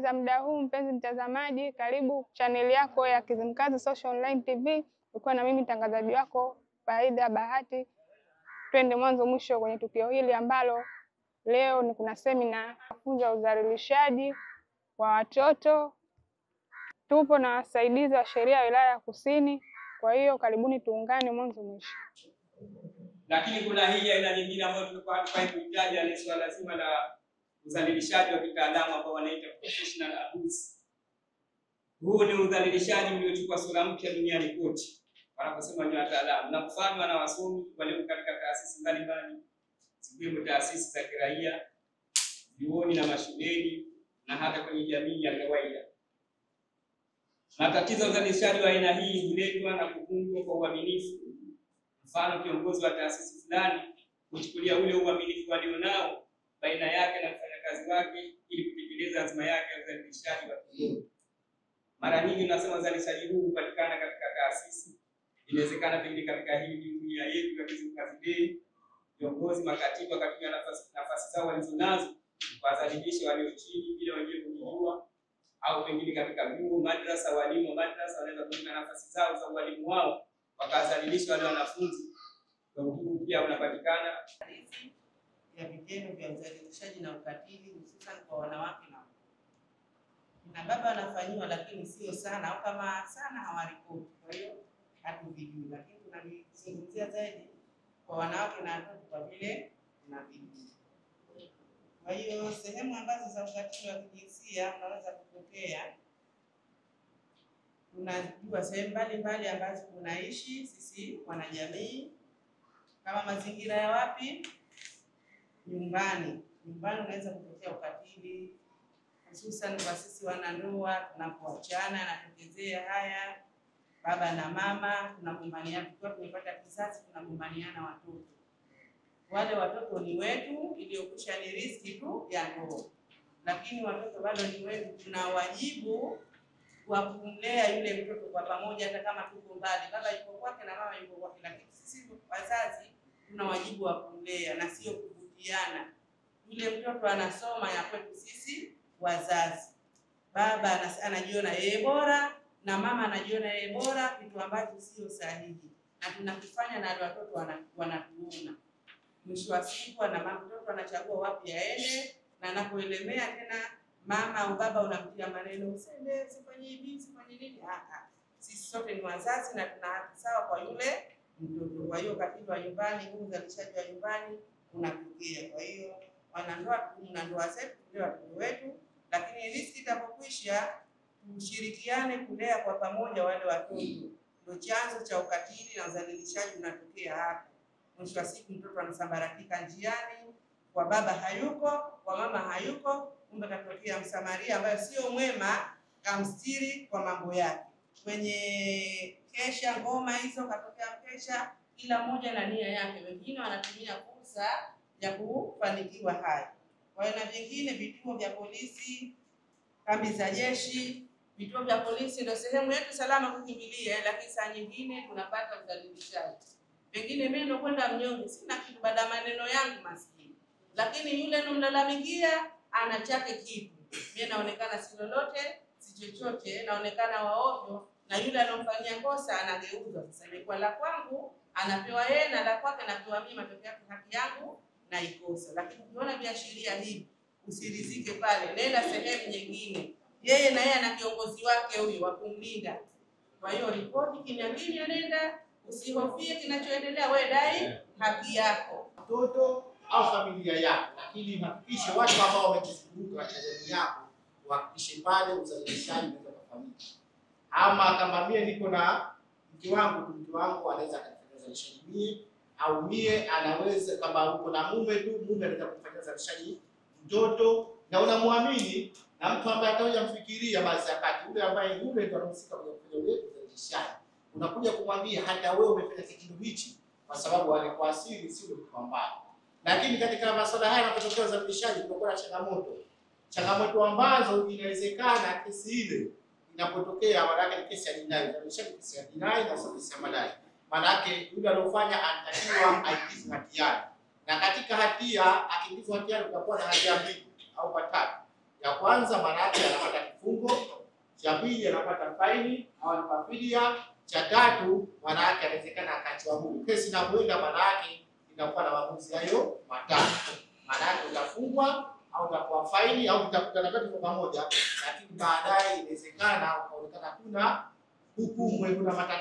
za muda huu, mpenzi mtazamaji, karibu chaneli yako ya Kizimkazi Social Online TV. Ukiwa na mimi mtangazaji wako Faida Bahati. Twende mwanzo mwisho kwenye tukio hili ambalo leo ni kuna semina mafunzo ya udhalilishaji wa watoto. Tupo na wasaidizi wa sheria ya wilaya ya Kusini. Kwa hiyo karibuni tuungane mwanzo mwisho. Lakini kuna hii aina nyingine ambayo tulikuwa hatufai kuitaja, ni swala zima la udhalilishaji wa kitaalamu ambao wanaita professional abuse. Huu ni udhalilishaji uliochukua sura mpya duniani kote wanaposema ni wataalamu, na kufanywa na wasomi walio katika taasisi mbalimbali zikiwemo taasisi za kiraia, vyuoni na mashuleni na hata kwenye jamii ya kawaida. Matatizo ya udhalilishaji wa aina hii huletwa na kuvunjwa kwa uaminifu. Mfano, kiongozi wa taasisi fulani kuchukulia ule uaminifu walionao baina yake na mfanyakazi wake ili kutekeleza azma yake ya udhalilishaji wa kingono. Mara nyingi tunasema udhalilishaji huu hupatikana katika taasisi. Inawezekana pengine katika hii jumuiya yetu ya Kizimkazi, viongozi, makatibu wakatumia nafasi zao walizonazo kuwadhalilisha walio chini bila wenyewe kujua, au pengine katika vyuo, madrasa, walimu wa madrasa wanaweza kutumia nafasi zao za walimu wao wakadhalilisha wale wanafunzi. Kwa huu pia unapatikana ya vitendo vya udhalilishaji na ukatili hususan kwa wanawake na baba wanafanyiwa, lakini sio sana, au kama sana hawaripoti. Kwa hiyo hatuvijui, lakini tunazungumzia zaidi kwa wanawake na watoto kwa vile tunavijua. Kwa hiyo sehemu ambazo za ukatili wa kijinsia unaweza kutokea, tunajua sehemu mbalimbali ambazo tunaishi sisi wanajamii. Kama mazingira ya wapi? Nyumbani. Nyumbani unaweza kutokea ukatili, hususan kwa sisi wanandoa tunapoachana, natokezea haya. Baba na mama tunagombaniana, tukiwa tumepata kizazi tunagombaniana watoto. Wale watoto ni wetu, iliyokwisha ni riziki tu ya ndoa, lakini watoto bado ni wetu. Tuna wajibu wa kumlea yule mtoto kwa pamoja, hata kama tuko mbali, baba yuko kwake na mama yuko kwake, lakini sisi wazazi tuna wajibu wa kumlea na sio kuvutiana. Yule mtoto anasoma ya kwetu sisi wazazi. Baba anajiona yeye bora na mama anajiona yeye bora, kitu ambacho sio sahihi, na tunakifanya na watoto wanatuona. Mwisho wa siku na mama mtoto anachagua wapi aende, na anapoelemea tena mama au baba unamtia maneno, usende, usifanye hivi, usifanye nini. Sisi sote ni wazazi na tuna haki sawa kwa yule mtoto. Kwa hiyo ukatili wa nyumbani, udhalilishaji wa nyumbani unatokea. Kwa hiyo wanandoa, tuna ndoa zetu, ndio watoto wetu, lakini riziki itapokwisha tushirikiane kulea kwa pamoja wale watoto. Ndio chanzo cha ukatili na udhalilishaji unatokea hapo. Mwisho wa siku mtoto anasambaratika njiani, kwa baba hayuko, kwa mama hayuko, kumbe katokea msamaria ambaye sio mwema, kamstiri kwa mambo yake. Kwenye kesha ngoma hizo katokea mkesha, kila mmoja na nia yake. Wengine wanatumia fursa ya kufanikiwa haya. Kwa hiyo na vingine, vituo vya polisi, kambi za jeshi. Vituo vya polisi ndio sehemu yetu salama kukimbilia, lakini saa nyingine tunapata udhalilishaji. Pengine mimi ndo kwenda mnyonge, sina kitu baada maneno yangu maskini, lakini yule nomlalamikia ana chake kitu. Mimi naonekana si lolote, si chochote, naonekana waovyo, na yule anomfanyia kosa anageuzwa. Sasa imekuwa la kwangu anapewa yeye na la kwake anapewa mimi, matokeo yake haki yangu na ikosa. Lakini ukiona viashiria hivi usirizike pale, nenda sehemu nyingine. Yeye na yeye ana kiongozi wake huyo wa kumlinda. Kwa hiyo ripoti kimya, nenda, usihofie kinachoendelea, wewe dai haki yako. Mtoto au familia yako, lakini hakikisha watu ambao wamekuzunguka katika jamii yako uhakikishe pale udhalilishaji unaweza kufanyika. Ama kama mimi niko na mke wangu anaweza kufanya udhalilishaji mie, au mie anaweza, kama uko na mume anaweza kufanya udhalilishaji mtoto, na unamwamini na mtu ambaye atakuja mfikiria basi akati yule ambaye yule ndo anahusika kufanya ule udhalilishaji, unakuja kumwambia hata wewe umefanya kitendo hichi, kwa sababu alikuasiri sio kwa mbaya. Lakini katika masuala haya yanapotokea udhalilishaji kunakuwa na changamoto ambazo inawezekana kesi ile inapotokea, maana yake ni kesi ya jinai. Udhalilishaji kesi ya jinai na sio kesi ya madai. Maana yake yule aliyofanya anatakiwa aingizwe hatiani, na katika hatia akiingizwa hatiani kutakuwa na hatia mbili au tatu. Ya kwanza maana yake anapata cha pili anapata faini au anapata fidia, cha tatu maana yake anawezekana akachwa huru. Kesi inapoenda maana yake inakuwa na maamuzi hayo matatu. Maana yake utafungwa au utakuwa faini au utakutana vyote kwa pamoja, lakini baadaye inawezekana ukaonekana kuna hukumu, kuna matatizo.